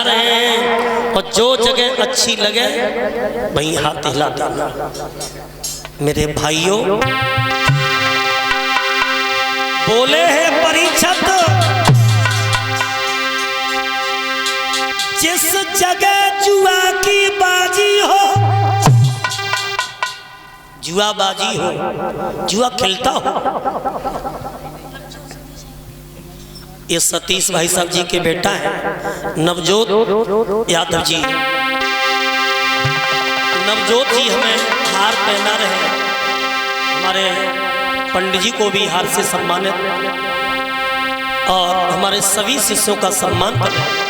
रहे हैं और जो जगह अच्छी लगे वहीं हाथ हिला देना। मेरे भाइयों, बोले हैं परीक्षित, जिस जगह जुआ की बाजी हो, जुआ बाजी हो, जुआ खेलता हो। ये सतीश भाई साहब जी के बेटा है नवजोत यादव जी। नवजोत जी हमें हार पहना रहे, हमारे पंडित जी को भी हार से सम्मानित और हमारे सभी शिष्यों का सम्मान कर रहे।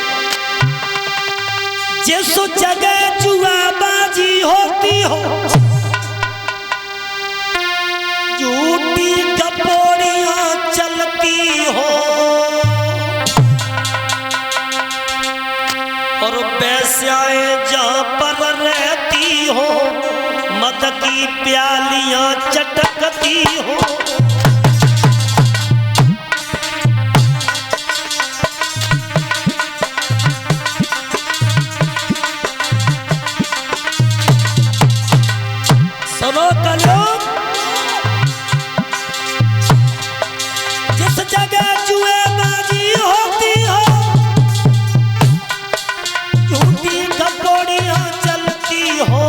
जिस जगह जुआ बाजी होती हो, झूठी कपोड़ियां चलती हो और पैस्याएं जहां पर रहती हो, मद की प्यालियां चटकती हो। सुनो कलो, जिस जगह जुए बाजी होती हो, झूठी कपोड़ियां चलती हो,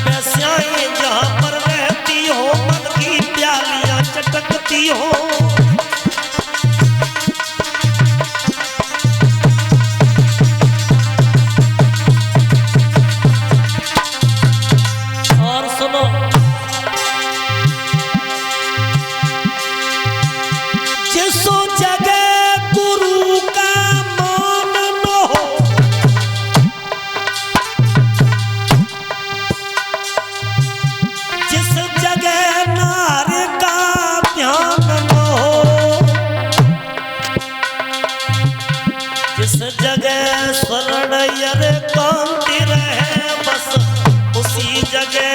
पैस्याएं जहां पर रहती हो, मद की प्यालियां चटकती हो। और सुनो, जिस जगह गुरु का मान न हो, जिस जगह नार का ध्यान न हो, जिस जगह स्वर्ण यर कांति रहे, बस उसी जगह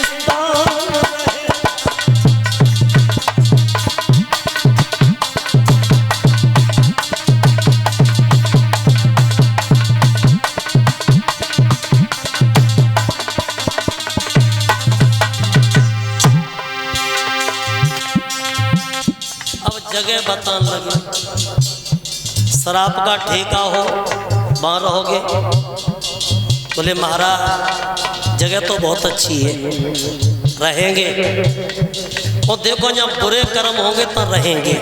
स्थान रहे। अब जगह बताने लगे, शराब का ठेका हो वहां रहोगे? बोले महाराज जगह तो बहुत अच्छी है, रहेंगे। और देखो जब बुरे कर्म होंगे तो रहेंगे।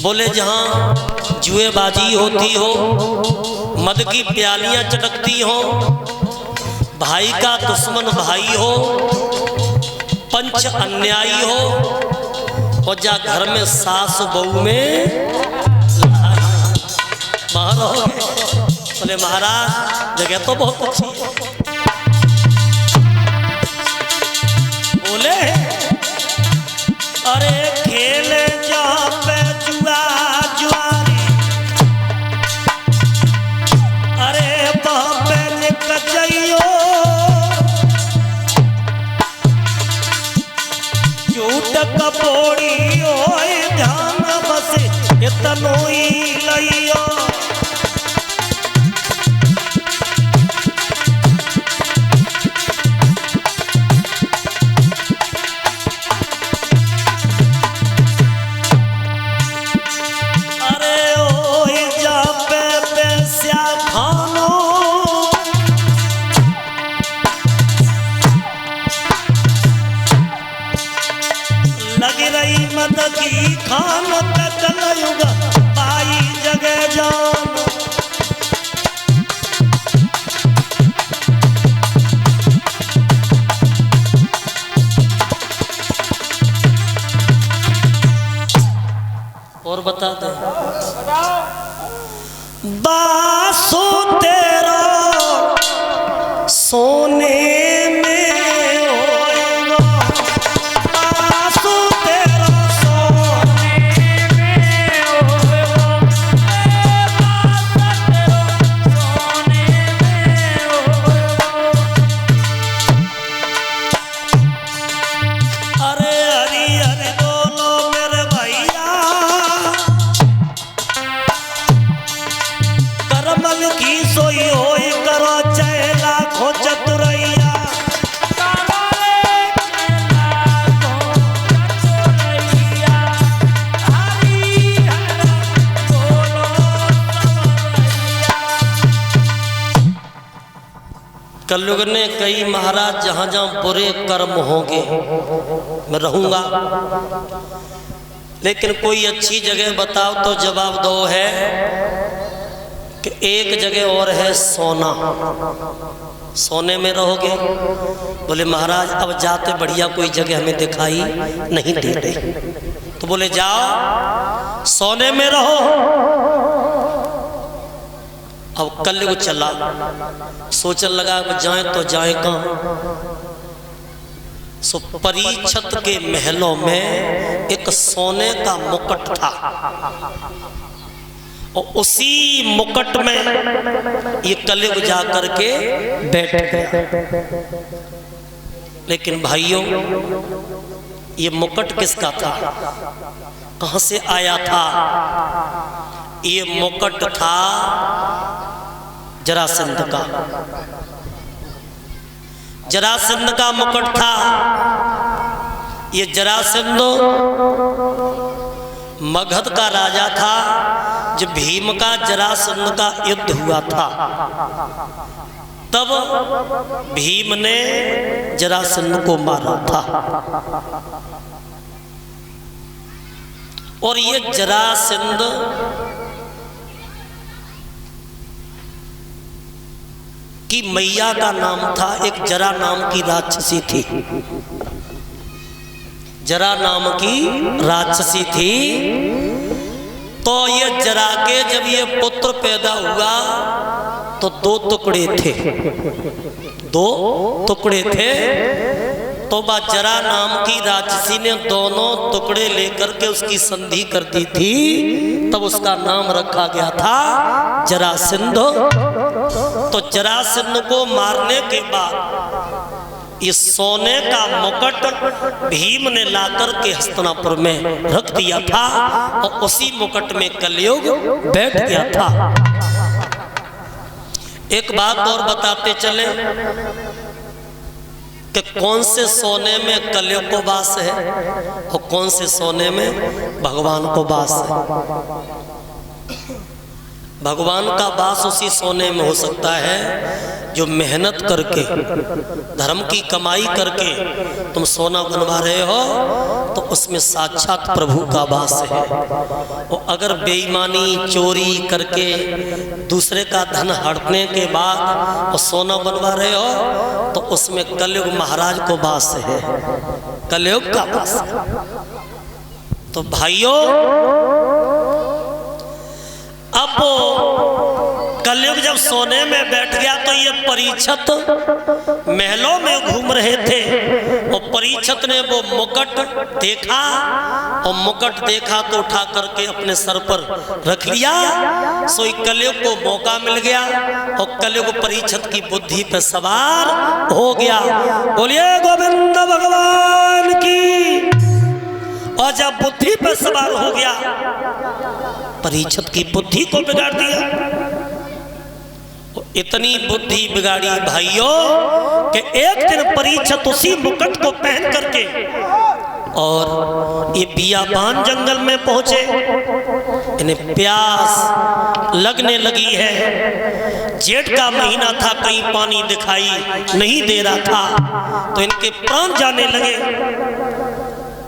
बोले जहां जुएबाजी होती हो, मद की प्यालियां चटकती हो, भाई का दुश्मन भाई हो, पंच अन्यायी हो, और जा घर में सास बहू में वहां रहोगे। बोले महाराज जगह तो बहुत अच्छी है। बोले अरे खेल जहाँ पे जुआ जुआरी, अरे वहां पे निकल जाइयो, झूठ कपोड़ी हो ध्यान बस इतनो ही लइयो। लगी रही मद की खान पे कलयुग पाई जगह जान। और बता दे बासो तेरा सोने अरे हरिया कलयुग ने कई महाराज जहां जहां बुरे कर्म होंगे मैं रहूंगा, लेकिन कोई अच्छी जगह बताओ तो जवाब दो है कि एक जगह और है सोना, सोने में रहोगे। बोले महाराज अब जाते बढ़िया कोई जगह हमें दिखाई नहीं दे रही, तो बोले जाओ सोने में रहो। अब कलयुग चला, सोचने लगा जाए तो जाए कहां। सो परीक्षित के महलों में एक सोने का मुकुट था और उसी मुकुट में ये कलयुग जा करके बैठ गया। लेकिन भाइयों ये मुकुट किसका था, कहां से आया था? ये मुकुट था जरासंध का, जरासंध का मुकुट था। ये जरासंध मगध का राजा था, जब भीम का जरासंध का युद्ध हुआ था तब भीम ने जरासंध को मारा था। और ये जरासंध की मैया का नाम था, एक जरा नाम की राक्षसी थी, जरा नाम की राक्षसी थी। तो ये जरा के जब ये पुत्र पैदा हुआ तो दो टुकड़े थे, दो टुकड़े थे। तो बा जरा नाम की राक्षसी ने दोनों टुकड़े लेकर के उसकी संधि कर दी थी, तब उसका नाम रखा गया था जरासंध। तो जरासंध को मारने के बाद इस सोने का मुकुट भीम ने लाकर के हस्तिनापुर में रख दिया था और उसी मुकुट में कलयुग बैठ गया था। एक बात और बताते चले कि कौन से सोने में कलयुग को वास है और कौन से सोने में भगवान को वास है। भगवान का वास उसी सोने में हो सकता है जो मेहनत करके धर्म की कमाई करके तुम सोना बनवा रहे हो, तो उसमें साक्षात प्रभु का वास है। और अगर बेईमानी चोरी करके दूसरे का धन हड़पने के बाद और सोना बनवा रहे हो, तो उसमें कलयुग महाराज को वास है, कलयुग का वास है। तो भाइयों अब कलयुग जब सोने में बैठ गया तो ये परीक्षित महलों में घूम रहे थे और परीक्षित ने वो मुकुट देखा और मुकुट देखा तो उठा करके अपने सर पर रख लिया। सो कलयुग को मौका मिल गया और कलयुग परीक्षित की बुद्धि पर सवार हो गया। बोलिए गोविंद भगवान की। और जब बुद्धि पर सवार हो गया, परीक्षित की बुद्धि को बिगाड़ दिया। इतनी बुद्धि बिगाड़ी भाइयों कि एक दिन परीक्षित उसी मुकुट को पहन करके और ये बियाबान जंगल में पहुंचे। इन्हें प्यास लगने लगी है, जेठ का महीना था, कहीं पानी दिखाई नहीं दे रहा था, तो इनके प्राण जाने लगे।